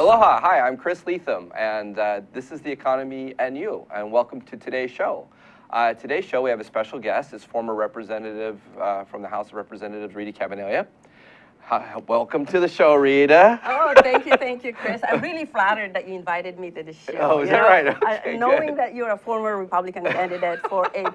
Aloha, hi, I'm Chris Lethem, and this is The Economy and You, and welcome to today's show. Today's show, we have a special guest. It's former representative from the House of Representatives, Rida Cabanilla. Welcome to the show, Rida. Oh, thank you, Chris. I'm really flattered that you invited me to the show. Oh, is that right? Okay, knowing that you're a former Republican candidate for a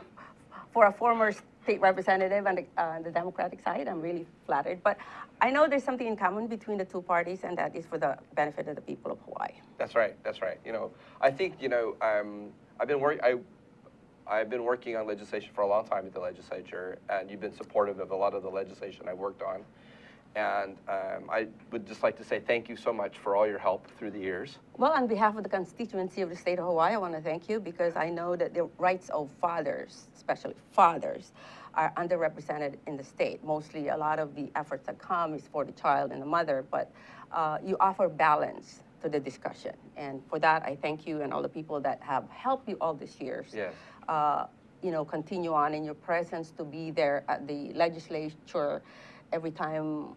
former state representative on the Democratic side, I'm really flattered. But I know there's something in common between the two parties, and that is for the benefit of the people of Hawaii. That's right. That's right. You know, I think I've been working on legislation for a long time at the legislature, and you've been supportive of a lot of the legislation I worked on. And I would just like to say thank you so much for all your help through the years. Well, on behalf of the constituency of the state of Hawaii, I want to thank you because I know that the rights of fathers, especially fathers, are underrepresented in the state. Mostly a lot of the efforts that come is for the child and the mother, but you offer balance to the discussion. And for that, I thank you and all the people that have helped you all these years. Yes. Continue on in your presence to be there at the legislature every time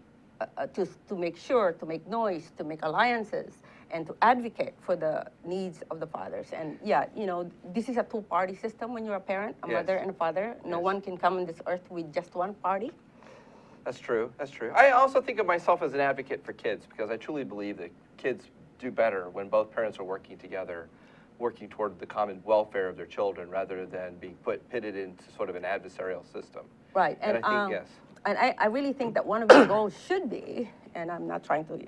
to make sure, to make noise, to make alliances, and to advocate for the needs of the fathers. And yeah, this is a two-party system when you're a parent, a mother and a father. No one can come on this earth with just one party. That's true, that's true. I also think of myself as an advocate for kids because I truly believe that kids do better when both parents are working together, working toward the common welfare of their children rather than being pitted into sort of an adversarial system. Right, and I think, yes. And I really think that one of your goals should be, and I'm not trying to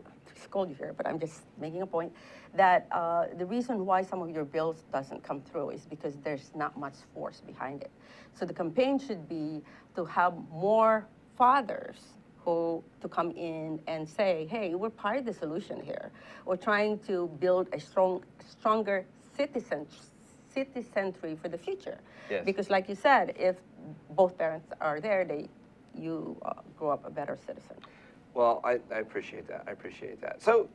scold you here, but I'm just making a point, that the reason why some of your bills doesn't come through is because there's not much force behind it. So the campaign should be to have more fathers to come in and say, hey, we're part of the solution here. We're trying to build a stronger citizenry for the future. Yes. Because like you said, if both parents are there, you grow up a better citizen. Well, I appreciate that. I appreciate that. So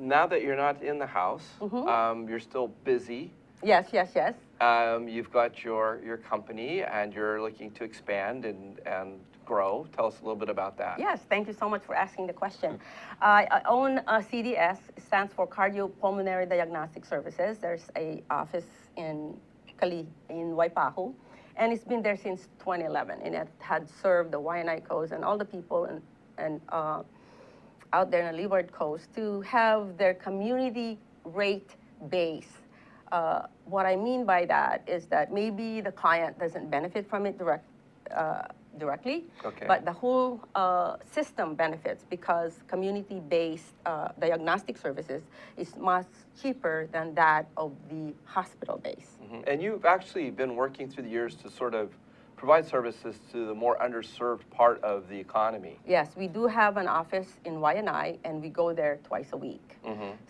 now that you're not in the House, you're still busy. Yes. You've got your company, and you're looking to expand and grow. Tell us a little bit about that. Yes, thank you so much for asking the question. I own CDS, stands for Cardiopulmonary Diagnostic Services. There's an office in Waipahu. And it's been there since 2011, and it had served the Waianae Coast and all the people and out there in the Leeward Coast to have their community rate base. What I mean by that is that maybe the client doesn't benefit from it directly, but the whole system benefits because community-based diagnostic services is much cheaper than that of the hospital base. And you've actually been working through the years to sort of provide services to the more underserved part of the economy. Yes, we do have an office in Waianae, and we go there twice a week.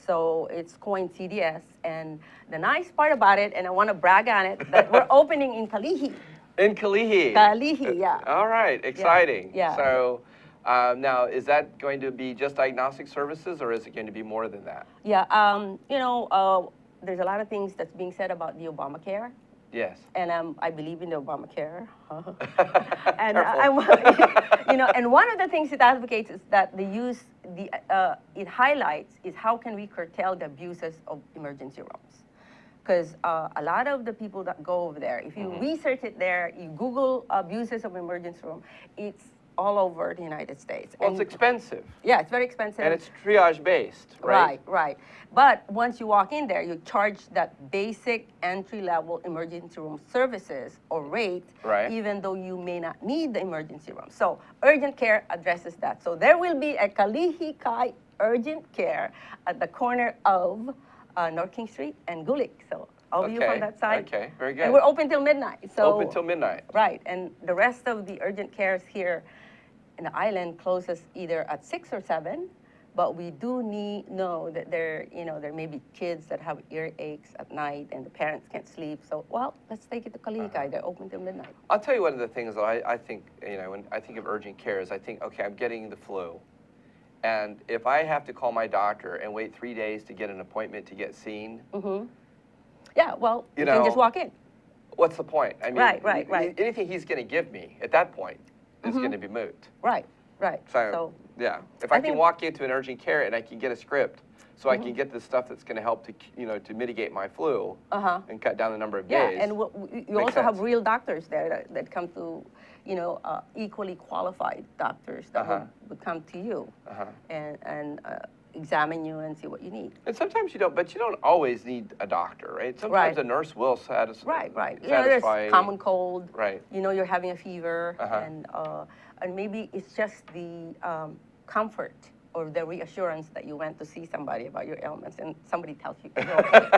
So it's coined CDS, and the nice part about it, and I want to brag on it, that we're opening in Kalihi. In Kalihi? Kalihi, yeah. All right, exciting. Yeah. So now, is that going to be just diagnostic services, or is it going to be more than that? Yeah, there's a lot of things that's being said about the Obamacare. Yes. And I believe in the Obamacare. And and one of the things it advocates is that it highlights is how can we curtail the abuses of emergency rooms. Because a lot of the people that go over there, if you research it there, you Google abuses of emergency room, it's all over the United States. Well, it's expensive. Yeah, it's very expensive. And it's triage-based, right? Right. But once you walk in there, you charge that basic entry-level emergency room services or rate, even though you may not need the emergency room. So urgent care addresses that. So there will be a Kalihi Kai urgent care at the corner of North King Street and Gulick. So all of you from that side. Okay, very good. And we're open till midnight. So open till midnight. Right, and the rest of the urgent cares here in the island closes either at 6 or 7, but we do know that there may be kids that have earaches at night and the parents can't sleep. So, well, let's take it to Kalihi Kai. They're open till midnight. I'll tell you one of the things that I think, when I think of urgent care is I think, okay, I'm getting the flu. And if I have to call my doctor and wait 3 days to get an appointment to get seen. Yeah, well, you can just walk in. What's the point? I mean, right. Anything he's going to give me at that point is going to be moot. Right. So yeah, if I can walk into an urgent care and I can get a script so I can get the stuff that's going to help to, to mitigate my flu and cut down the number of Yeah, days. and you also have real doctors there that come to, equally qualified doctors that would come to you and examine you and see what you need. And sometimes you don't, but you don't always need a doctor, right? Sometimes a nurse will satisfy. Right. Satisfy. There's common cold. Right. You're having a fever, and maybe it's just the comfort or the reassurance that you went to see somebody about your ailments, and somebody tells you you're okay.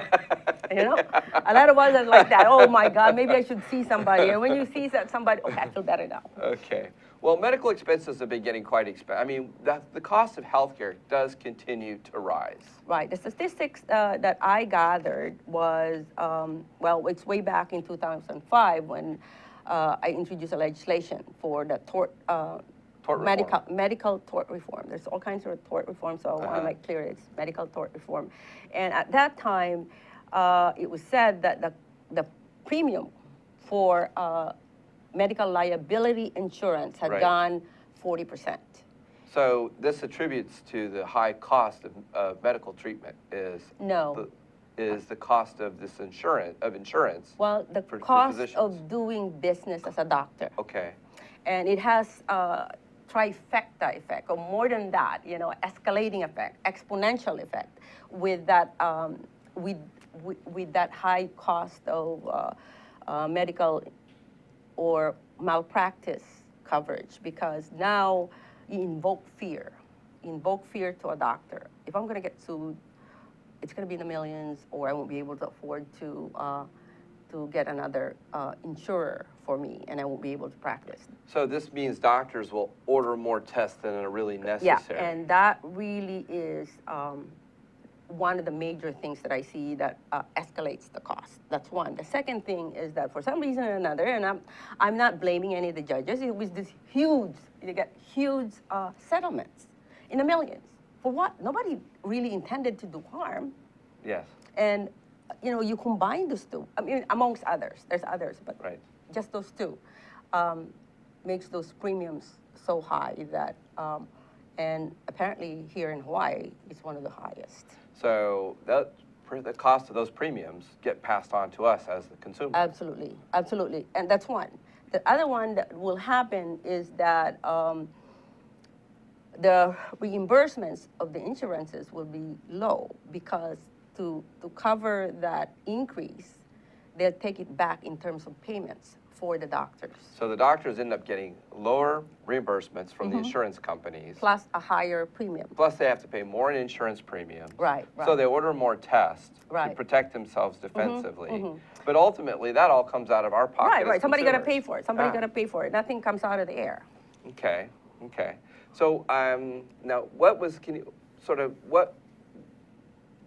A lot of us are like that. Oh my God, maybe I should see somebody. And when you see somebody, okay, I feel better now. Okay. Well, medical expenses have been getting quite expensive. I mean, the cost of healthcare does continue to rise. Right. The statistics that I gathered was, it's way back in 2005 when I introduced a legislation for the medical tort reform. There's all kinds of tort reform, so I want to make clear it's medical tort reform. And at that time, it was said that the premium for medical liability insurance had gone 40%. So this attributes to the high cost of medical treatment is the cost of this insurance. Well, the cost of doing business as a doctor. Okay. And it has trifecta effect, or more than that, escalating effect, exponential effect, with that with that high cost of medical or malpractice coverage, because now you invoke fear to a doctor. If I'm going to get sued, it's going to be in the millions, or I won't be able to afford to get another insurer for me, and I won't be able to practice. So this means doctors will order more tests than are really necessary. Yeah, and that really is one of the major things that I see that escalates the cost. That's one. The second thing is that for some reason or another, and I'm not blaming any of the judges, it was this they got huge settlements in the millions. For what? Nobody really intended to do harm. Yes. And, you combine those two. I mean, amongst others. There's others, but just those two makes those premiums so high that, and apparently here in Hawaii, it's one of the highest. So the cost of those premiums get passed on to us as the consumer. Absolutely, absolutely. And that's one. The other one that will happen is that the reimbursements of the insurances will be low, because to cover that increase, they'll take it back in terms of payments for the doctors. So the doctors end up getting lower reimbursements from the insurance companies. Plus a higher premium. Plus they have to pay more in insurance premiums. Right. So they order more tests to protect themselves defensively. But ultimately, that all comes out of our pocket. Right. Somebody got to pay for it. Somebody got to pay for it. Nothing comes out of the air. Okay. So now,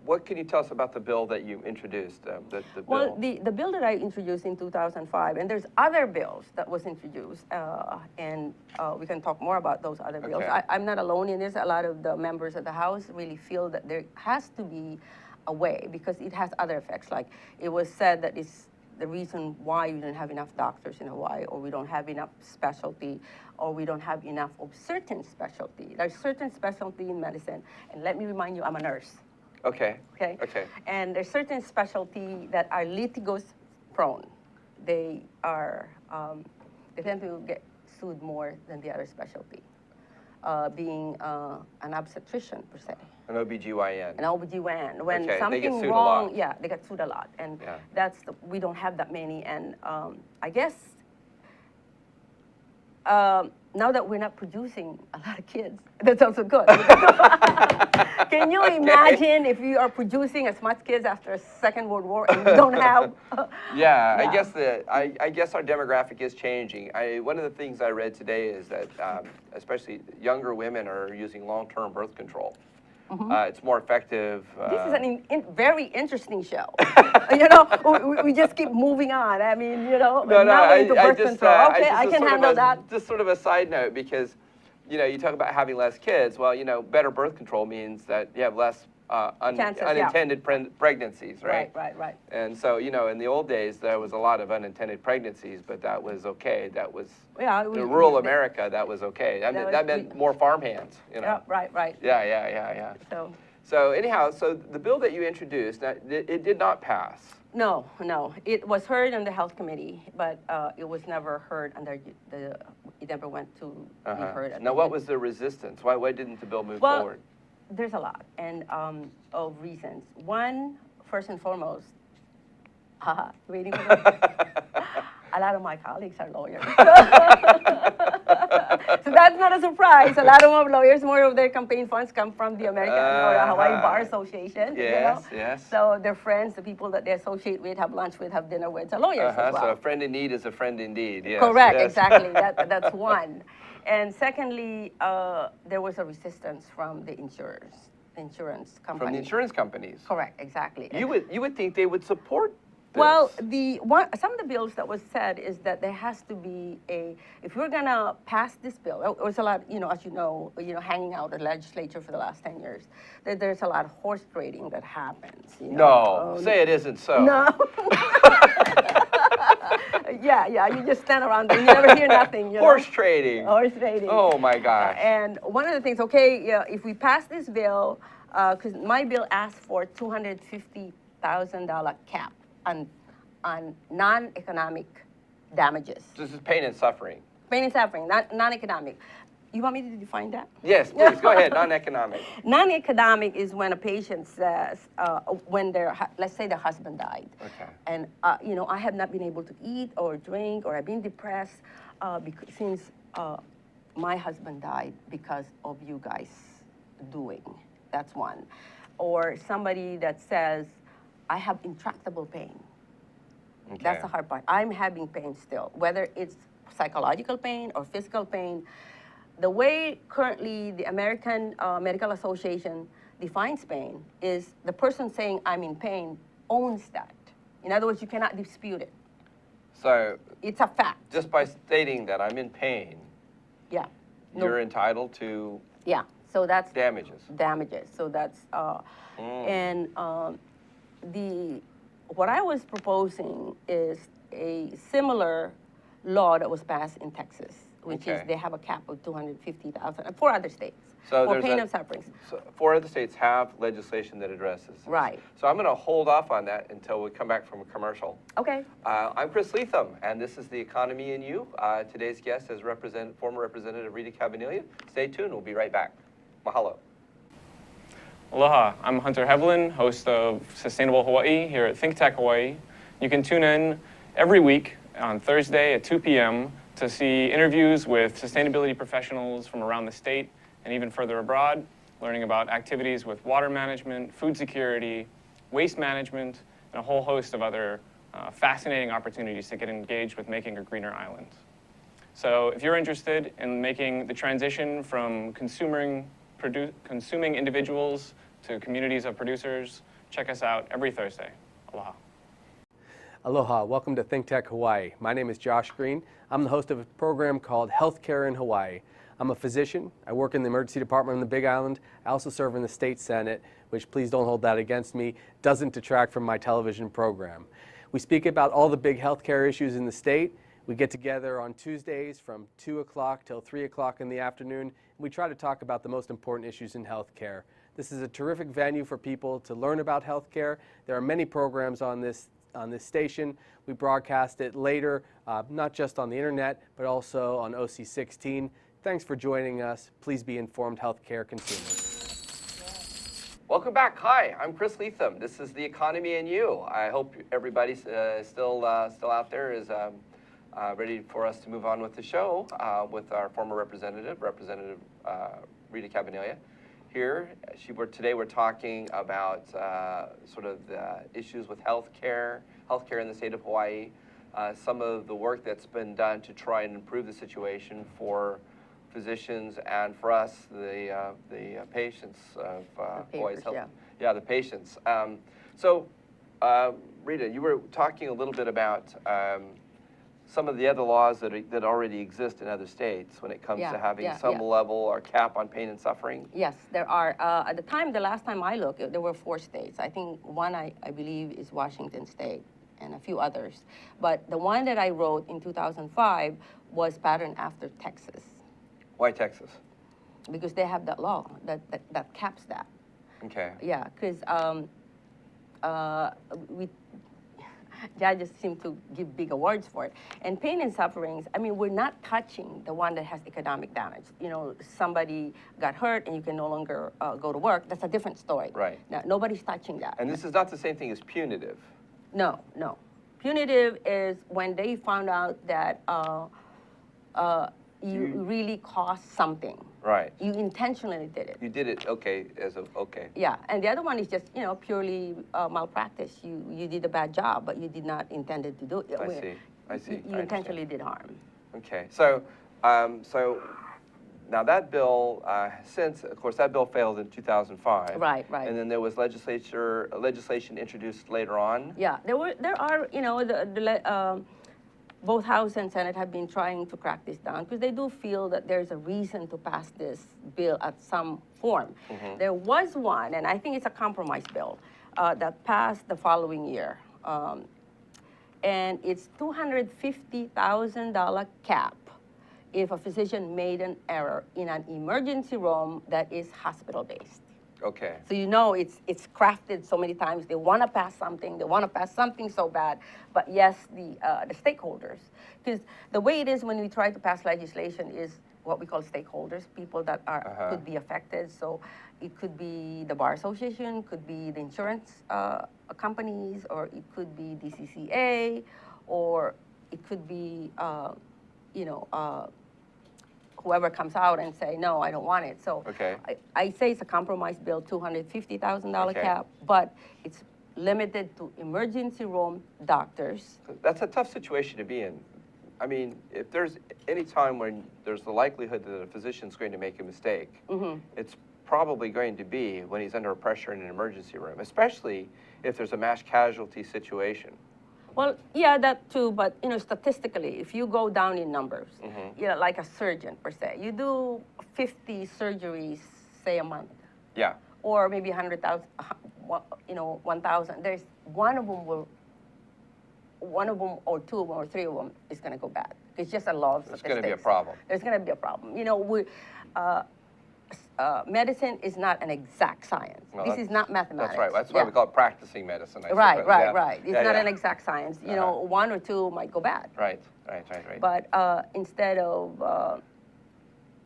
what can you tell us about the bill that you introduced? Well, the bill that I introduced in 2005, and there's other bills that was introduced, and we can talk more about those other bills. I'm not alone in this. A lot of the members of the House really feel that there has to be a way, because it has other effects. Like it was said that it's the reason why we don't have enough doctors in Hawaii, or we don't have enough specialty, or we don't have enough of certain specialty. There's certain specialty in medicine, and let me remind you, I'm a nurse. Okay. And there's certain specialty that are litigos prone. They tend to get sued more than the other specialty, being an obstetrician per se. An OBGYN. An OBGYN. When something they get sued wrong, a lot. they get sued a lot, and we don't have that many. And I guess now that we're not producing a lot of kids, that's also good. Can you imagine if you are producing as much kids after a Second World War and you don't have? I guess our demographic is changing. One of the things I read today is that especially younger women are using long-term birth control. It's more effective. This is a very interesting show. We just keep moving on. I mean, now we're into birth control. I can handle that. Just sort of a side note, because, you talk about having less kids. Well, better birth control means that you have less unintended pregnancies, right? Right. And so, in the old days, there was a lot of unintended pregnancies, but that was okay. That was, in rural America, that was okay. That meant more farmhands, Right. Yeah. So anyhow, so the bill that you introduced, now, it did not pass. No, no. It was heard on the Health Committee, but it was never heard under it never went to be heard. Now, what was the resistance? Why didn't the bill move Well, forward? there's a lot and of reasons. One, first and foremost, waiting for that. A lot of my colleagues are lawyers. So that's not a surprise. A lot of our lawyers, more of their campaign funds come from the American or Hawaii Bar Association. Yes, you know? yes. So their friends, the people that they associate with, have lunch with, have dinner with, are lawyers as well. So a friend in need is a friend indeed. Yes. Correct, yes. exactly. That's one. And secondly, there was a resistance from the insurance companies. From the insurance companies. Correct, exactly. You would think they would support this. Well, some of the bills that was said is that there has to be if we're gonna pass this bill, there was a lot, as you know, hanging out the legislature for the last 10 years, that there's a lot of horse trading that happens. No, say it isn't so. No. Yeah, you just stand around and you never hear nothing. Horse trading. Horse trading. Oh my gosh. And one of the things, if we pass this bill, because my bill asks for $250,000 cap on non-economic damages. This is pain and suffering. Pain and suffering, not non-economic. You want me to define that? Yes, please, go ahead, non-economic. Non-economic is when a patient says, when let's say their husband died. Okay. And, I have not been able to eat or drink, or I've been depressed since my husband died because of you guys doing. That's one. Or somebody that says, I have intractable pain. Okay. That's the hard part. I'm having pain still, whether it's psychological pain or physical pain. The way currently the American Medical Association defines pain is the person saying I'm in pain owns that. In other words, you cannot dispute it. So it's a fact. Just by stating that I'm in pain, yeah, you're entitled to so that's damages. So that's and what I was proposing is a similar law that was passed in Texas, which is they have a cap of $250,000 for other states for pain and suffering. So 4 other states have legislation that addresses this. Right. So I'm going to hold off on that until we come back from a commercial. Okay. I'm Chris Lethem, and this is The Economy and You. Today's guest is former Representative Rida Cabanilla. Stay tuned. We'll be right back. Mahalo. Aloha, I'm Hunter Hevelin, host of Sustainable Hawaii here at Think Tech Hawaii. You can tune in every week on Thursday at 2 p.m. to see interviews with sustainability professionals from around the state and even further abroad, learning about activities with water management, food security, waste management, and a whole host of other fascinating opportunities to get engaged with making a greener island. So if you're interested in making the transition from consuming individuals to communities of producers, check us out every Thursday. Aloha. Aloha, welcome to Think Tech Hawaii. My name is Josh Green. I'm the host of a program called Healthcare in Hawaii. I'm a physician. I work in the emergency department on the Big Island. I also serve in the state senate, which, please don't hold that against me, doesn't detract from my television program. We speak about all the big healthcare issues in the state. We get together on Tuesdays from 2 o'clock till 3 o'clock in the afternoon, and we try to talk about the most important issues in healthcare. This is a terrific venue for people to learn about healthcare. There are many programs on this station. We broadcast it later, not just on the internet, but also on OC16. Thanks for joining us. Please be informed healthcare consumers. Welcome back. Hi, I'm Chris Lethem. This is The Economy and You. I hope everybody still out there is ready for us to move on with the show with our former Representative Rida Cabanilla. Here, today we're talking about sort of the issues with healthcare in the state of Hawaii, some of the work that's been done to try and improve the situation for physicians and for us, the patients of Hawaii's health. Yeah, the patients. So, Rida, you were talking a little bit about some of the other laws that already exist in other states when it comes to having some level or cap on pain and suffering? Yes, there are. At the last time I looked, there were 4 states. I think one, I believe, is Washington State and a few others. But the one that I wrote in 2005 was patterned after Texas. Why Texas? Because they have that law that caps that. Okay. Yeah, because we judges seem to give big awards for it. And pain and sufferings, I mean, we're not touching the one that has economic damage. You know, somebody got hurt and you can no longer go to work. That's a different story. Right. Now, nobody's touching that. And this is not the same thing as punitive. No, no. Punitive is when they found out that you really caused something. Right. You intentionally did it. You did it, okay, okay. Yeah, and the other one is just, you know, purely malpractice. You did a bad job, but you did not intended to do it. I see. You intentionally did harm. Okay, so now that bill, since, of course, that bill failed in 2005. Right. And then there was legislation introduced later on. Yeah, there are, you know, both House and Senate have been trying to crack this down because they do feel that there's a reason to pass this bill at some form. There was one, and I think it's a compromise bill, that passed the following year. And it's $250,000 cap if a physician made an error in an emergency room that is hospital-based. Okay. So you know it's crafted so many times. They want to pass something. They want to pass something so bad. But yes, the stakeholders, because the way it is when we try to pass legislation is what we call stakeholders, people that are could be affected. So it could be the Bar Association, could be the insurance companies, or it could be DCCA, or it could be whoever comes out and say, no, I don't want it. So okay. I say it's a compromise bill, $250,000 Okay. cap, but it's limited to emergency room doctors. That's a tough situation to be in. I mean, if there's any time when there's the likelihood that a physician's going to make a mistake, it's probably going to be when he's under pressure in an emergency room, especially if there's a mass casualty situation. Well, yeah, that too, but you know, statistically, if you go down in numbers, you know, like a surgeon per se, you do 50 surgeries, say, a month. Yeah. Or maybe 100,000, you know, 1,000. There's one of them or two of them or three of them is going to go bad. It's just a law of statistics. There's going to be a problem. There's going to be a problem. You know, medicine is not an exact science. Well, this is not mathematics. That's right. That's why we call it practicing medicine. I Right. suppose. It's not an exact science. You know, one or two might go bad. Right. But instead of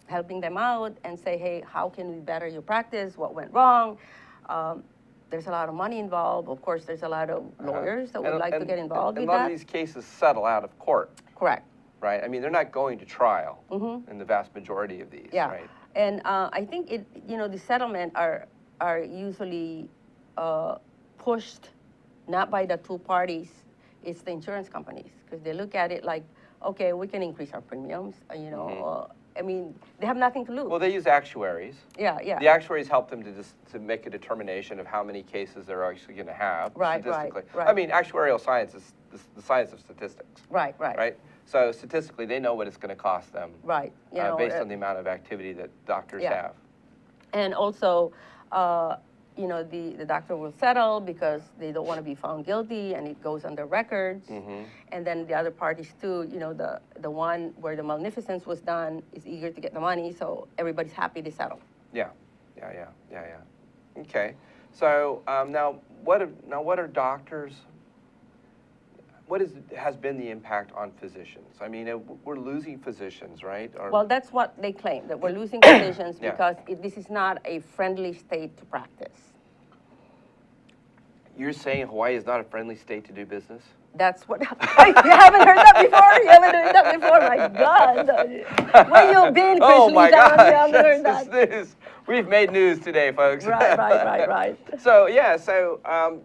helping them out and say, hey, how can we better your practice? What went wrong? There's a lot of money involved. Of course, there's a lot of lawyers that would like to get involved with that. A lot of these cases settle out of court. Correct. Right. I mean, they're not going to trial in the vast majority of these. Yeah. Right. And I think the settlement are usually pushed not by the two parties, it's the insurance companies, because they look at it like, okay, we can increase our premiums, I mean, they have nothing to lose. Well, they use actuaries. Yeah. The actuaries help them to make a determination of how many cases they're actually going to have statistically. Right. I mean, actuarial science is the science of statistics. Right. So statistically, they know what it's going to cost them. Right. Based on the amount of activity that doctors have. And also, the doctor will settle because they don't want to be found guilty, and it goes on the records. And then the other parties too, the one where the malfeasance was done is eager to get the money, so everybody's happy to settle. Yeah. Okay. So now, what are doctors? What has been the impact on physicians? I mean, we're losing physicians, right? Well, that's what they claim, that we're losing physicians because this is not a friendly state to practice. You're saying Hawaii is not a friendly state to do business? That's what, you haven't heard that before? You haven't heard that before? My God. Where you been, Chris Oh my Lethem? God, You haven't heard that? this is, we've made news today, folks. Right. So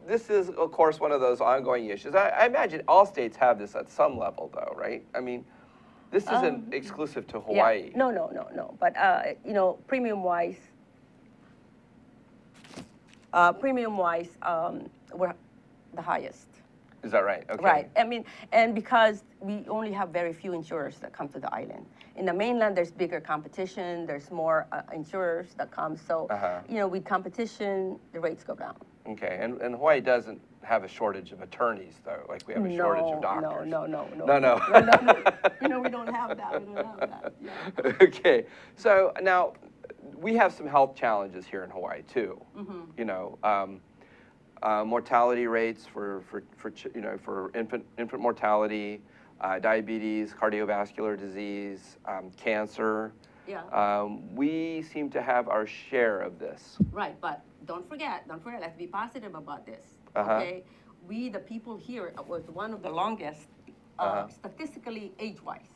this is, of course, one of those ongoing issues. I imagine all states have this at some level, though, right? I mean, this isn't exclusive to Hawaii. Yeah. No. But, premium-wise, we're the highest. Is that right? Okay. Right. I mean, and because we only have very few insurers that come to the island. In the mainland, there's bigger competition. There's more insurers that come. So, with competition, the rates go down. Okay. And Hawaii doesn't have a shortage of attorneys, though, like we have a shortage of doctors. No. No. We don't have that. Yeah. Okay. So now, we have some health challenges here in Hawaii too. You know, mortality rates for infant mortality, diabetes, cardiovascular disease, cancer. Yeah. We seem to have our share of this. Right, but don't forget, let's be positive about this, Uh-huh. okay? We, the people here, was one of the longest, statistically age-wise.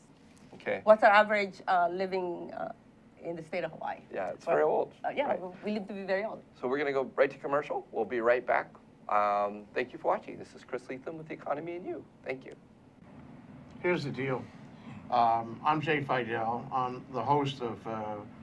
Okay. What's our average living in the state of Hawaii? Yeah, it's very old. Yeah, right. we live to be very old. So we're going to go right to commercial. We'll be right back. Thank you for watching. This is Chris Lethem with The Economy and You. Thank you. Here's the deal. I'm Jay Fidel. I'm the host of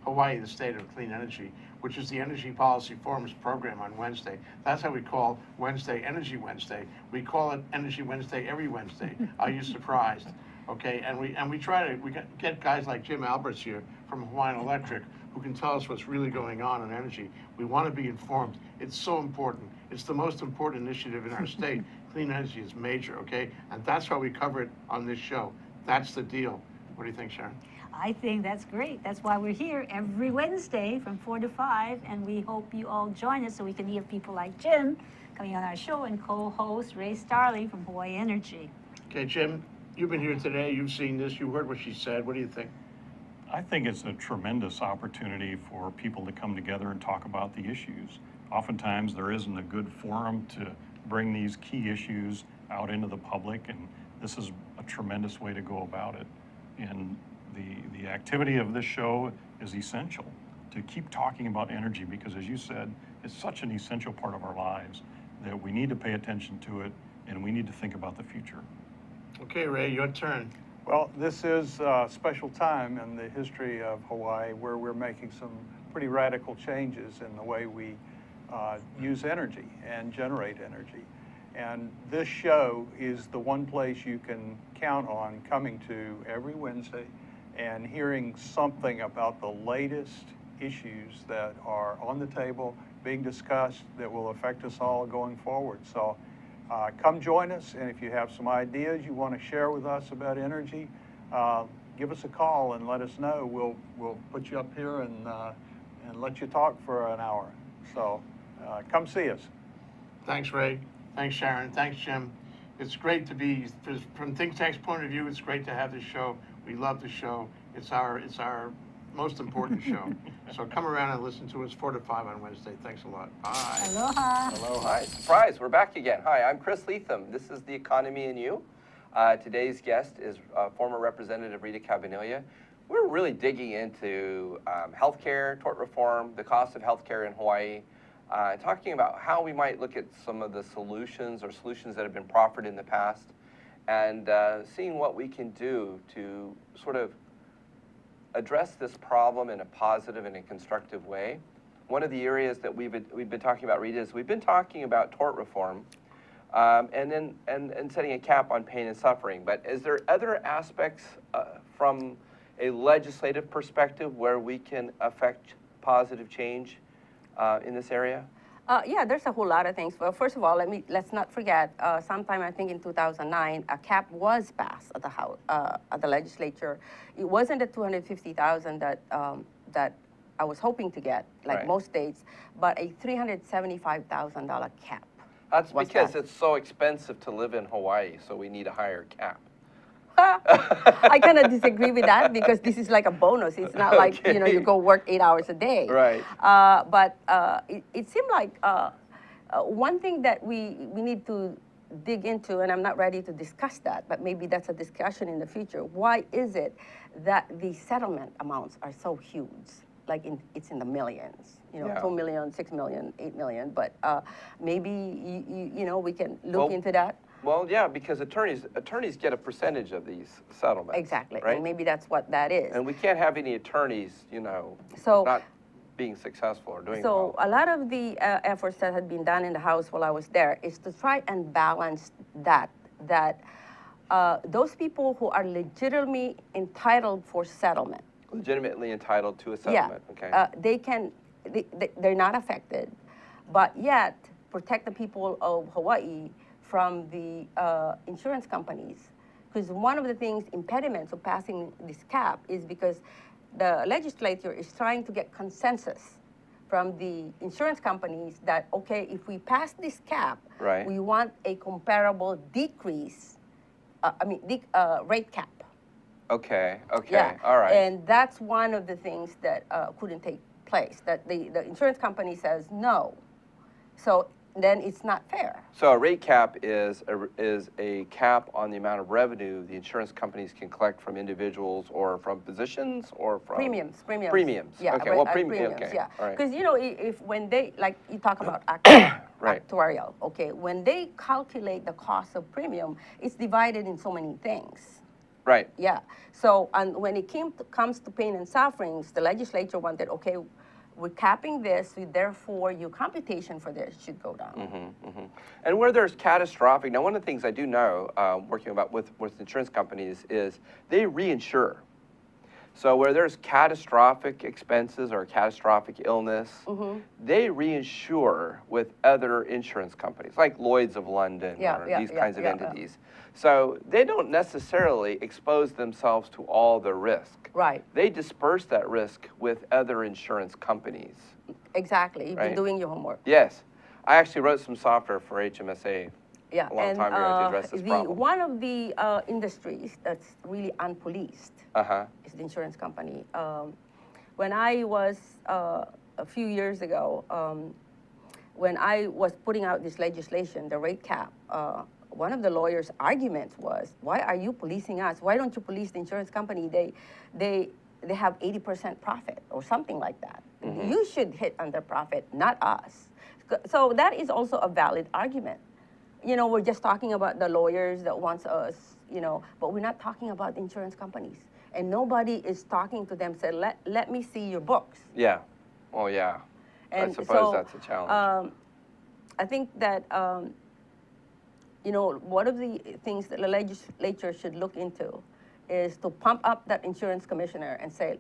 Hawaii, the State of Clean Energy, which is the Energy Policy Forum's program on Wednesday. That's how we call Wednesday Energy Wednesday. We call it Energy Wednesday every Wednesday. Are you surprised? Okay, and we try to get guys like Jim Alberts here from Hawaiian Electric who can tell us what's really going on in energy. We want to be informed. It's so important. It's the most important initiative in our state. Clean energy is major, okay? And that's why we cover it on this show. That's the deal. What do you think, Sharon? I think that's great. That's why we're here every Wednesday from 4 to 5, and we hope you all join us so we can hear people like Jim coming on our show and co-host Ray Starley from Hawaii Energy. Okay, Jim, you've been here today. You've seen this. You heard what she said. What do you think? I think it's a tremendous opportunity for people to come together and talk about the issues. Oftentimes, there isn't a good forum to bring these key issues out into the public, and this is a tremendous way to go about it. And the activity of this show is essential to keep talking about energy because, as you said, it's such an essential part of our lives that we need to pay attention to it and we need to think about the future. Okay, Ray, your turn. Well, this is a special time in the history of Hawaii where we're making some pretty radical changes in the way we use energy and generate energy. And this show is the one place you can count on coming to every Wednesday and hearing something about the latest issues that are on the table, being discussed, that will affect us all going forward. So come join us, and if you have some ideas you want to share with us about energy, give us a call and let us know. We'll put you up here and let you talk for an hour. So come see us. Thanks, Ray. Thanks, Sharon. Thanks, Jim. It's great to be, from Think Tech's point of view, it's great to have this show. We love the show. It's our most important show. So come around and listen to us 4 to 5 on Wednesday. Thanks a lot. Bye. Aloha. Hello, hi. Surprise, we're back again. Hi, I'm Chris Lethem. This is The Economy and You. Today's guest is former Representative Rida Cabanilla. We're really digging into healthcare, tort reform, the cost of healthcare in Hawaii, talking about how we might look at some of the solutions that have been proffered in the past, and seeing what we can do to sort of address this problem in a positive and a constructive way. One of the areas that we've been talking about, Rita, is we've been talking about tort reform and setting a cap on pain and suffering. But is there other aspects from a legislative perspective where we can affect positive change in this area? Yeah, there's a whole lot of things. Well, first of all, let's not forget. Sometime I think in 2009, a cap was passed at the House, at the legislature. It wasn't the $250,000 that I was hoping to get, like Right. most states, but a $375,000 cap. That's was because passed. it's so expensive to live in Hawaii, so we need a higher cap. I kind of disagree with that because this is like a bonus. It's not like, you know, you go work 8 hours a day. Right. But it seemed like one thing that we need to dig into, and I'm not ready to discuss that, but maybe that's a discussion in the future. Why is it that the settlement amounts are so huge? Like it's in the millions, you know, Yeah. 2 million, 6 million, 8 million, but maybe, you know, we can look Well, into that. Well, yeah, because attorneys get a percentage of these settlements. Exactly, Right? and maybe that's what that is. And we can't have any attorneys, you know, So- not being successful or doing So well. a lot of the efforts that had been done in the House while I was there is to try and balance that those people who are legitimately entitled for settlement, Legitimately entitled to a settlement. Okay. they're not affected, but yet protect the people of Hawaii from the insurance companies. Because one of the things, impediments of passing this cap is because the legislature is trying to get consensus from the insurance companies that, okay, if we pass this cap, Right. we want a comparable decrease, rate cap. Okay, okay, Yeah. all right. And that's one of the things that couldn't take place, that the insurance company says no. So then it's not fair. So a rate cap is a cap on the amount of revenue the insurance companies can collect from individuals or from physicians or from Premiums. Premiums. Yeah, Okay. Well, premiums. Okay. Yeah, All right. because if when they, like you talk about Right. actuarial, okay, when they calculate the cost of premium, it's divided in so many things. Right. Yeah. So, and when it comes to pain and sufferings, the legislature wanted, okay, we're capping this, so therefore your computation for this should go down. And where there's catastrophic, now one of the things I do know, working with insurance companies, is they reinsure. So where there's catastrophic expenses or catastrophic illness, they reinsure with other insurance companies, like Lloyd's of London or these kinds of entities. So they don't necessarily expose themselves to all the risk. Right. They disperse that risk with other insurance companies. Exactly. You've been Right. doing your homework. Yes. I actually wrote some software for HMSA Yeah, a long time ago to address this problem. One of the industries that's really unpoliced Uh-huh. is the insurance company. When I was, a few years ago, when I was putting out this legislation, the rate cap, one of the lawyers' arguments was, why are you policing us? Why don't you police the insurance company? They have 80% profit or something like that. You should hit on their profit, not us. So that is also a valid argument. You know, we're just talking about the lawyers that wants us, but we're not talking about the insurance companies. And nobody is talking to them, say, let me see your books. Yeah. Oh, yeah. And I suppose so, that's a challenge. I think that, one of the things that the legislature should look into is to pump up that insurance commissioner and say,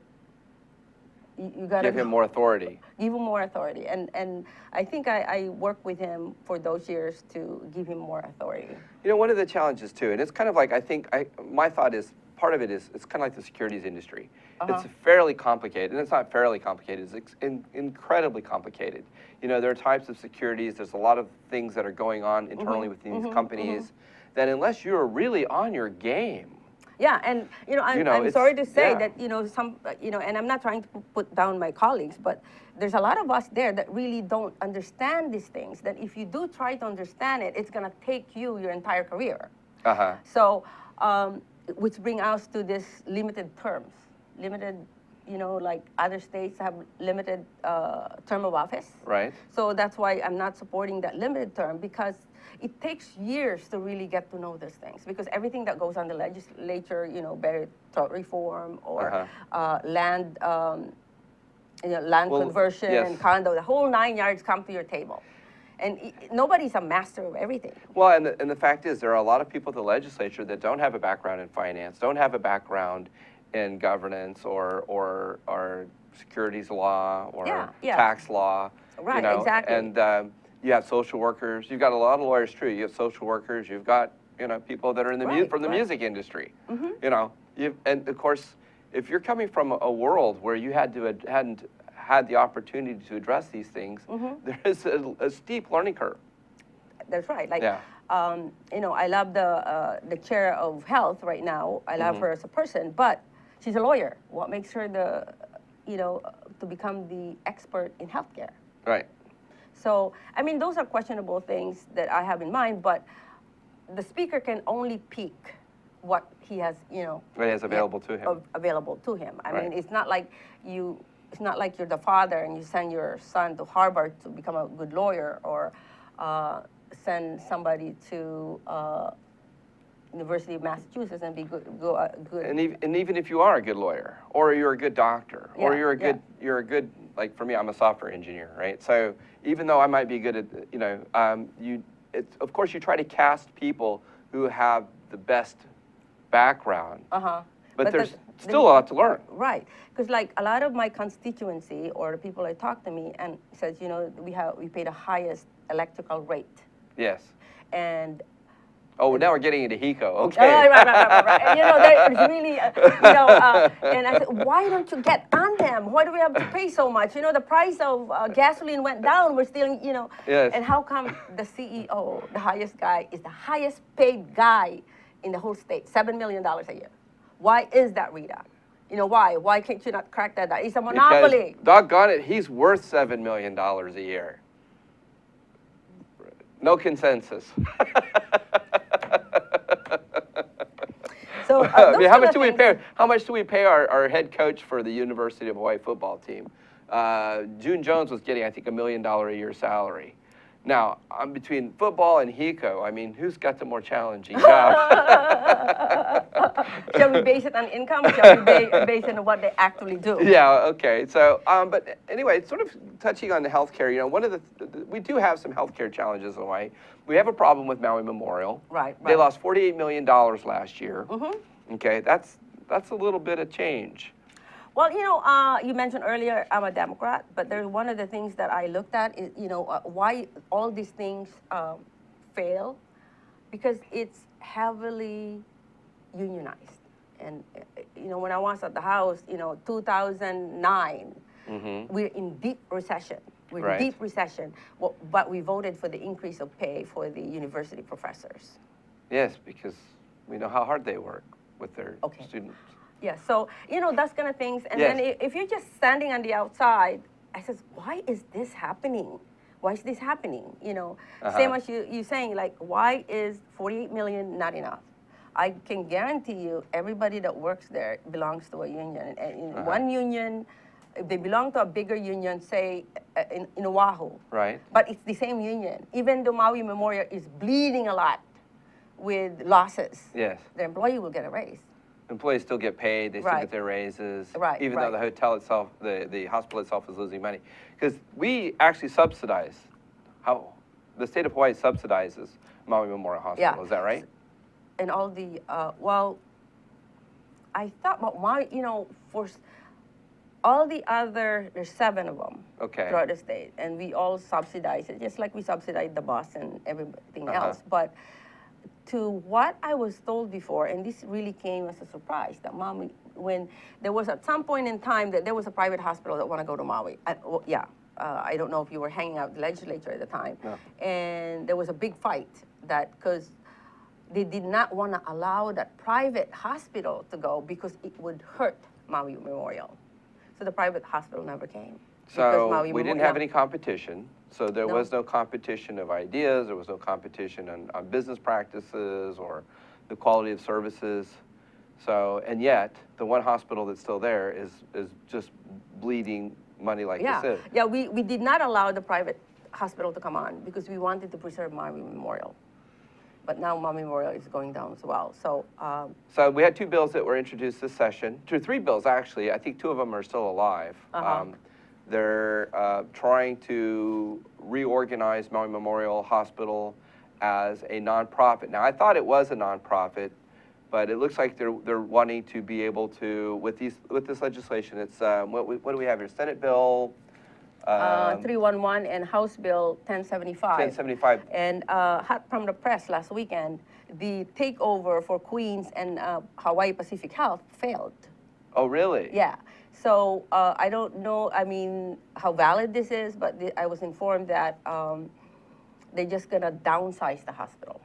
you got to Give him more authority. Give him more authority. And I think I worked with him for those years to give him more authority. One of the challenges too, and it's kind of like, my thought is, part of it is, it's kind of like the securities industry. It's fairly complicated, and it's not fairly complicated, it's incredibly complicated. There are types of securities, there's a lot of things that are going on internally within these companies that unless you're really on your game. Yeah, and I'm sorry to say that and I'm not trying to put down my colleagues, but there's a lot of us there that really don't understand these things. That if you do try to understand it, it's gonna take you your entire career. So, which brings us to this limited terms, like other states have limited term of office. Right. So that's why I'm not supporting that limited term, because it takes years to really get to know these things, because everything that goes on the legislature, better tort reform or land, land conversion and condo, the whole 9 yards come to your table. And nobody's a master of everything. Well, and the fact is, there are a lot of people at the legislature that don't have a background in finance, don't have a background in governance or securities law or tax law. Right, exactly. And you have social workers. You've got a lot of lawyers, true. You have social workers. You've got people that are in the from the music industry. And of course, if you're coming from a world where you hadn't had the opportunity to address these things, there is a steep learning curve. That's right. I love the chair of health right now. I love her as a person, but she's a lawyer. What makes her to become the expert in healthcare? Right. So, those are questionable things that I have in mind, but the speaker can only pick what he has, what he has available to him. Available to him. I mean, it's not like you're the father and you send your son to Harvard to become a good lawyer, or send somebody to University of Massachusetts and be good. And even if you are a good lawyer, or you're a good doctor, or you're a good, like for me, I'm a software engineer, right? So even though I might be good at, of course you try to cast people who have the best background. But there's still a lot to learn. Right, because like a lot of my constituency or the people that talk to me and says, we pay the highest electrical rate. Yes. And Oh, now we're getting into HECO. Okay. Right. And, there's really, and I said, why don't you get on them? Why do we have to pay so much? The price of gasoline went down. We're still, Yes. And how come the CEO, the highest guy, is the highest paid guy in the whole state, $7 million a year? Why is that, Rita? Why? Why can't you not crack that down? It's a monopoly. Because, doggone it, he's worth $7 million a year. No consensus. So, I mean, how much do we pay our head coach for the University of Hawaii football team? June Jones was getting, I think, $1 million a year salary. Now, I'm between football and HECO. I mean, who's got the more challenging job? Shall we base it on income, or shall we base it on what they actually do? Yeah, okay. So, but anyway, sort of touching on the healthcare, one of we do have some healthcare challenges in Hawaii. We have a problem with Maui Memorial. Right. They lost $48 million last year. Mm-hmm. Okay, that's a little bit of change. Well, you mentioned earlier I'm a Democrat, but there's one of the things that I looked at is, why all these things fail, because it's heavily unionized. And, when I was at the House, 2009, we're in deep recession. We're Right. in deep recession, but we voted for the increase of pay for the university professors. Yes, because we know how hard they work with their students. Yeah, so, those kind of things. And Yes. then if you're just standing on the outside, I says, why is this happening? Why is this happening? Same as you saying, like, why is 48 million not enough? I can guarantee you everybody that works there belongs to a union. And in one union, if they belong to a bigger union, say in Oahu. Right. But it's the same union. Even though Maui Memorial is bleeding a lot with losses, Yes. the employee will get a raise. Employees still get paid, they still Right. get their raises, Right, even though right. the hotel itself, the hospital itself is losing money. Because we actually subsidize, the state of Hawaii subsidizes Maui Memorial Hospital, Yeah. is that right? And all the, I thought about for all the other, there's 7 of them Okay. throughout the state, and we all subsidize it, just like we subsidize the bus and everything else. But to what I was told before, and this really came as a surprise, that Maui, when there was at some point in time that there was a private hospital that want to go to Maui. I don't know if you were hanging out with the legislature at the time. No. And there was a big fight because they did not want to allow that private hospital to go because it would hurt Maui Memorial. So the private hospital never came. So we didn't have any competition. So there No. was no competition of ideas. There was no competition on business practices or the quality of services. So, and yet the one hospital that's still there is just bleeding money like this is. Yeah, we did not allow the private hospital to come on because we wanted to preserve Maui Memorial. But now Maui Memorial is going down as well. So, So we had 2 bills that were introduced this session. 3 bills, actually. I think 2 of them are still alive. They're trying to reorganize Maui Memorial Hospital as a nonprofit. Now, I thought it was a nonprofit, but it looks like they're wanting to be able to, with this legislation, it's, what do we have here? Senate Bill 311 and House Bill 1075. 1075. And hot from the press last weekend, the takeover for Queens and Hawaii Pacific Health failed. Oh, really? Yeah. So I don't know, how valid this is, but I was informed that they're just going to downsize the hospital.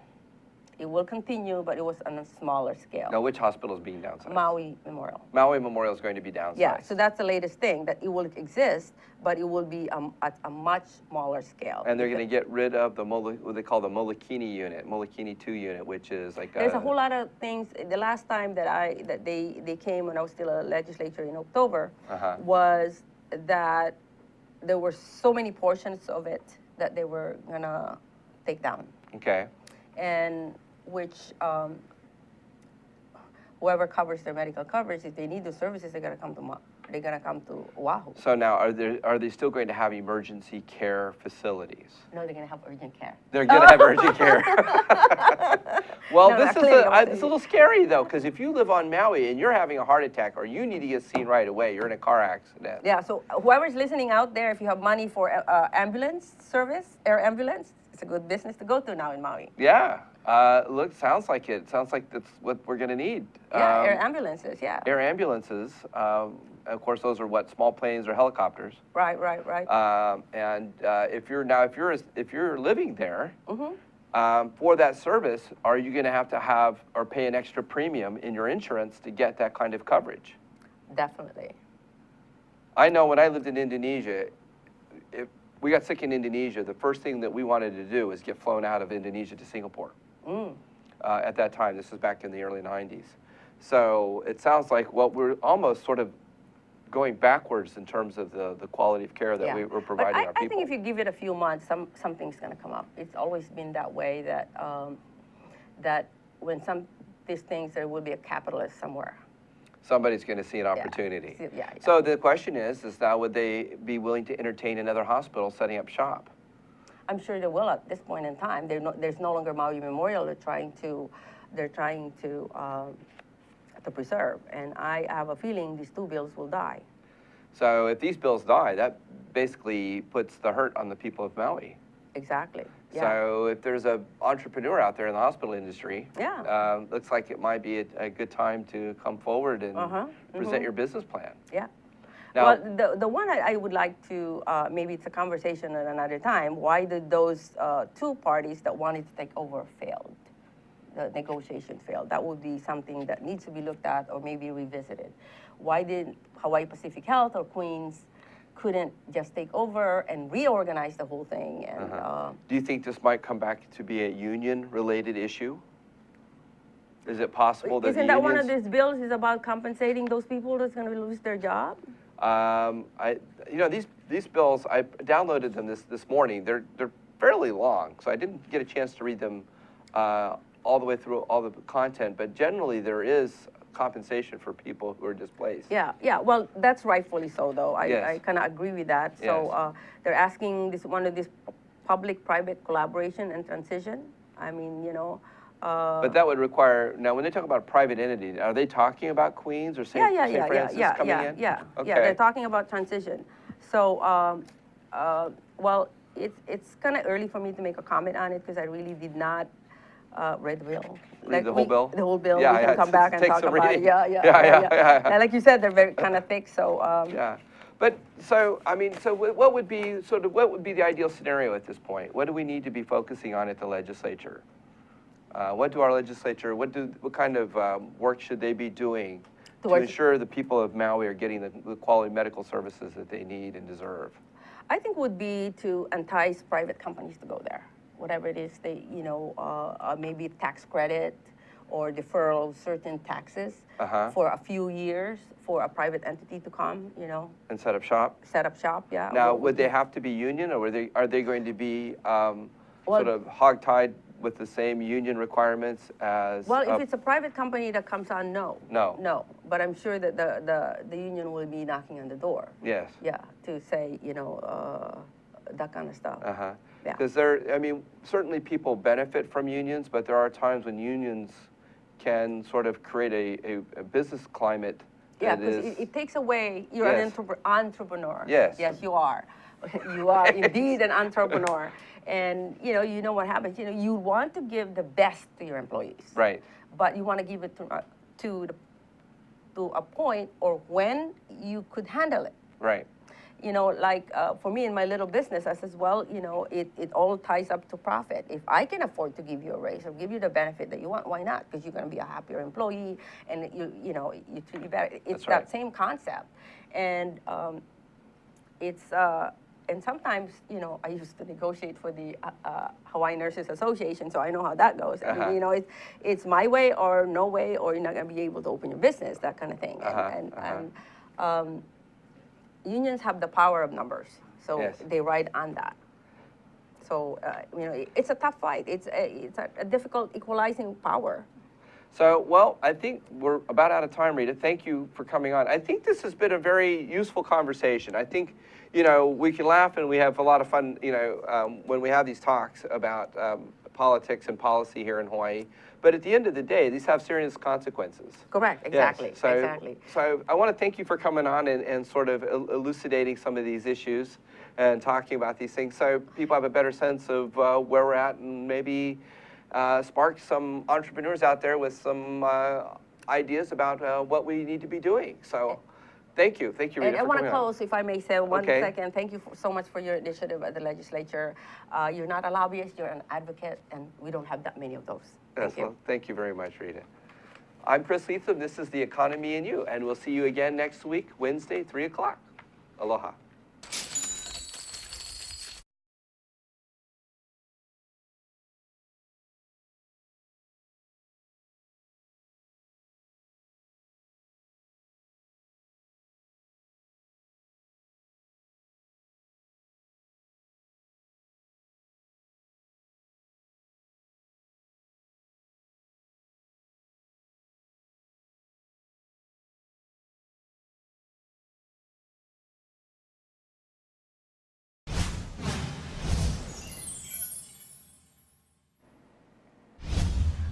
It will continue, but it was on a smaller scale. Now, which hospital is being downsized? Maui Memorial. Maui Memorial is going to be downsized. Yeah, so that's the latest thing, that it will exist, but it will be at a much smaller scale. And they're going to get rid of what they call the Molokini unit, Molokini 2 unit, which is like There's a whole lot of things. The last time that they came when I was still a legislator in October was that there were so many portions of it that they were gonna take down. Okay. And which whoever covers their medical coverage, if they need the services, they're gonna come to Oahu. So now, are they still going to have emergency care facilities? No, they're gonna have urgent care. They're going to have urgent care. Well, No, this that's is clearly it's a little scary though, because if you live on Maui and you're having a heart attack or you need to get seen right away, you're in a car accident. Yeah, so whoever's listening out there, if you have money for ambulance service, air ambulance, it's a good business to go to now in Maui. Yeah. Sounds like it. Sounds like that's what we're going to need. Yeah, air ambulances, yeah. Air ambulances. Of course, those are what, small planes or helicopters. Right. And if you're living there, for that service, are you going to have or pay an extra premium in your insurance to get that kind of coverage? Definitely. I know when I lived in Indonesia, if we got sick in Indonesia, the first thing that we wanted to do was get flown out of Indonesia to Singapore. At that time, this was back in the early 90s. So it sounds like, well, we're almost sort of going backwards in terms of the quality of care that we're providing our people. I think if you give it a few months, something's going to come up. It's always been that way, that that when these things, there will be a capitalist somewhere. Somebody's going to see an opportunity. Yeah. So the question is now, would they be willing to entertain another hospital setting up shop? I'm sure they will at this point in time. There's no longer Maui Memorial. They're trying to preserve, and I have a feeling these two bills will die. So if these bills die, that basically puts the hurt on the people of Maui. Exactly. Yeah. So if there's an entrepreneur out there in the hospital industry, looks like it might be a good time to come forward and present your business plan. Yeah. Now, well, the one I would like to, maybe it's a conversation at another time, why did those two parties that wanted to take over failed? The negotiation failed. That would be something that needs to be looked at or maybe revisited. Why did Hawaii Pacific Health or Queens couldn't just take over and reorganize the whole thing? And do you think this might come back to be a union-related issue? Is it possible that isn't that one of these bills is about compensating those people that's going to lose their job? These bills, I downloaded them this morning. They're fairly long, so I didn't get a chance to read them all the way through all the content. But generally, there is compensation for people who are displaced. Yeah. Well, that's rightfully so, though. I kind of agree with that. So they're asking one of this public-private collaboration and transition. I mean, but that would require, now when they talk about a private entity, are they talking about Queens or St. Francis coming in? Yeah, okay. Yeah, they're talking about transition. So, well, it's kind of early for me to make a comment on it because I really did not read the bill. Read the whole bill? The whole bill. Yeah, we can come back and talk about it. Yeah. And like you said, they're very kind of thick, so. Yeah. But so, I mean, so what would be the ideal scenario at this point? What do we need to be focusing on at the legislature? What do our legislature, what kind of work should they be doing to ensure the people of Maui are getting the quality medical services that they need and deserve? I think would be to entice private companies to go there. Whatever it is, they, maybe tax credit or deferral of certain taxes for a few years for a private entity to come, And set up shop? Set up shop, yeah. Now, would they have to be union, or are they going to be sort of hogtied with the same union requirements as? Well, if it's a private company that comes on, no. No. But I'm sure that the union will be knocking on the door. Yes. Yeah, to say, that kind of stuff. Because certainly people benefit from unions, but there are times when unions can sort of create a business climate. Yeah, because it takes away, you're an entrepreneur. Yes. Yes, you are. You are indeed an entrepreneur. And, you know what happens. You want to give the best to your employees. Right. But you want to give it to a point or when you could handle it. Right. Like for me in my little business, I says, well, it all ties up to profit. If I can afford to give you a raise or give you the benefit that you want, why not? Because you're going to be a happier employee and you treat you better. It's that same concept. And and sometimes, I used to negotiate for the Hawaii Nurses Association, so I know how that goes. I mean, it's my way or no way, or you're not going to be able to open your business, that kind of thing. And unions have the power of numbers, so they ride on that. So, it's a tough fight. It's a difficult equalizing power. So, well, I think we're about out of time, Rita. Thank you for coming on. I think this has been a very useful conversation. I think, we can laugh and we have a lot of fun, when we have these talks about politics and policy here in Hawaii. But at the end of the day, these have serious consequences. Correct, exactly, yes. exactly. So I want to thank you for coming on and sort of elucidating some of these issues and talking about these things so people have a better sense of where we're at and maybe spark some entrepreneurs out there with some ideas about what we need to be doing. So thank you, Rita, And I for want coming to on. close, if I may say one Okay. second. Thank you so much for your initiative at the legislature. You're not a lobbyist, you're an advocate, and we don't have that many of those. Thank you. Well, thank you very much, Rita. I'm Chris Lethem. This is The Economy and You, and we'll see you again next week, Wednesday, 3 o'clock. Aloha.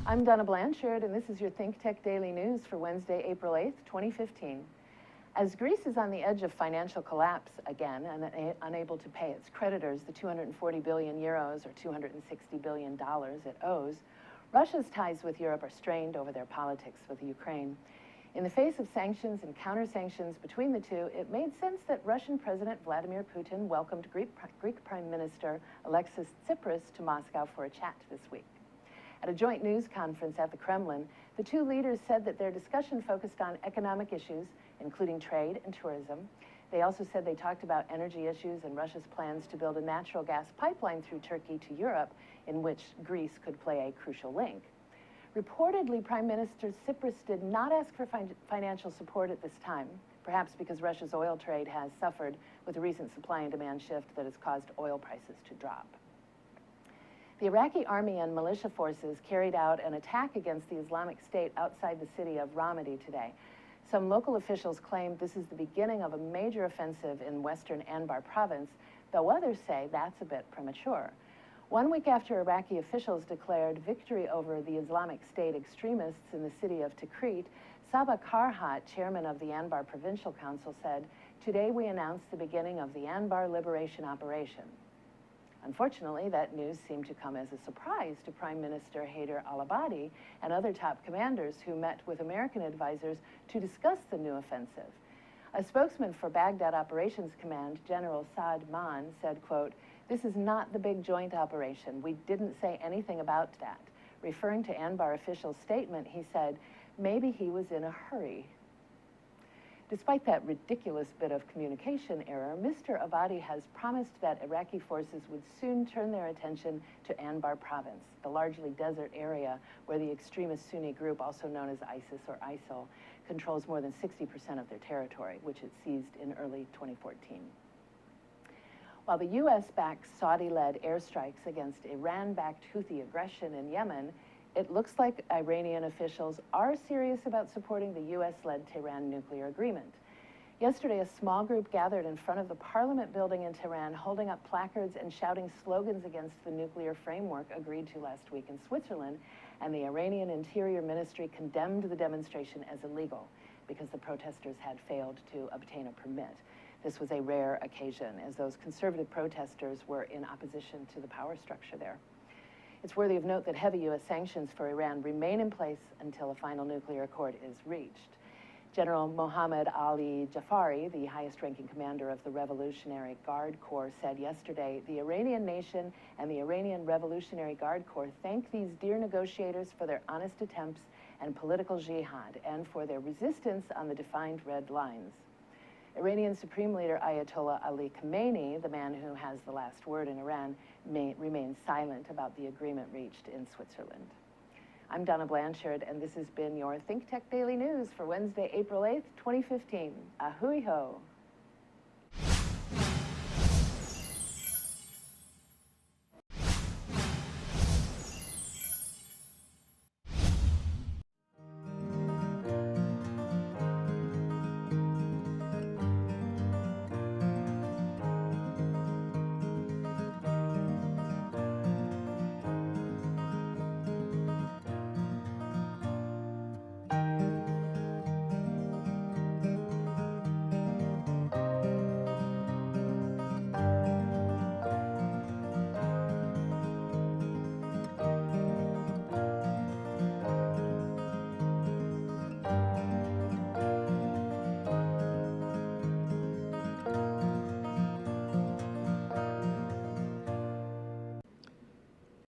I'm Donna Blanchard, and this is your Think Tech Daily News for Wednesday, April 8th, 2015. As Greece is on the edge of financial collapse again and unable to pay its creditors the 240 billion euros or $260 billion it owes, Russia's ties with Europe are strained over their politics with Ukraine. In the face of sanctions and counter-sanctions between the two, it made sense that Russian President Vladimir Putin welcomed Greek Prime Minister Alexis Tsipras to Moscow for a chat this week. At a joint news conference at the Kremlin, the two leaders said that their discussion focused on economic issues, including trade and tourism. They also said they talked about energy issues and Russia's plans to build a natural gas pipeline through Turkey to Europe, in which Greece could play a crucial link. Reportedly, Prime Minister Tsipras did not ask for financial support at this time, perhaps because Russia's oil trade has suffered with a recent supply and demand shift that has caused oil prices to drop. The Iraqi army and militia forces carried out an attack against the Islamic State outside the city of Ramadi today. Some local officials claim this is the beginning of a major offensive in western Anbar province, though others say that's a bit premature. 1 week after Iraqi officials declared victory over the Islamic State extremists in the city of Tikrit, Sabah Karhat, chairman of the Anbar Provincial Council, said, "Today we announced the beginning of the Anbar Liberation Operation." Unfortunately, that news seemed to come as a surprise to Prime Minister Haider al-Abadi and other top commanders who met with American advisors to discuss the new offensive. A spokesman for Baghdad Operations Command, General Saad Maan, said, quote, "This is not the big joint operation. We didn't say anything about that." Referring to Anbar officials' statement, he said, "Maybe he was in a hurry." Despite that ridiculous bit of communication error, Mr. Abadi has promised that Iraqi forces would soon turn their attention to Anbar province, the largely desert area where the extremist Sunni group, also known as ISIS or ISIL, controls more than 60% of their territory, which it seized in early 2014. While the U.S. backs Saudi-led airstrikes against Iran-backed Houthi aggression in Yemen, it looks like Iranian officials are serious about supporting the U.S.-led Tehran nuclear agreement. Yesterday, a small group gathered in front of the Parliament building in Tehran, holding up placards and shouting slogans against the nuclear framework agreed to last week in Switzerland, and the Iranian Interior Ministry condemned the demonstration as illegal because the protesters had failed to obtain a permit. This was a rare occasion, as those conservative protesters were in opposition to the power structure there. It's worthy of note that heavy U.S. sanctions for Iran remain in place until a final nuclear accord is reached. General Mohammad Ali Jafari, the highest-ranking commander of the Revolutionary Guard Corps, said yesterday, "The Iranian nation and the Iranian Revolutionary Guard Corps thank these dear negotiators for their honest attempts and political jihad and for their resistance on the defined red lines." Iranian Supreme Leader Ayatollah Ali Khamenei, the man who has the last word in Iran, remains silent about the agreement reached in Switzerland. I'm Donna Blanchard, and this has been your Think Tech Daily News for Wednesday, April 8th, 2015. Ahui ho.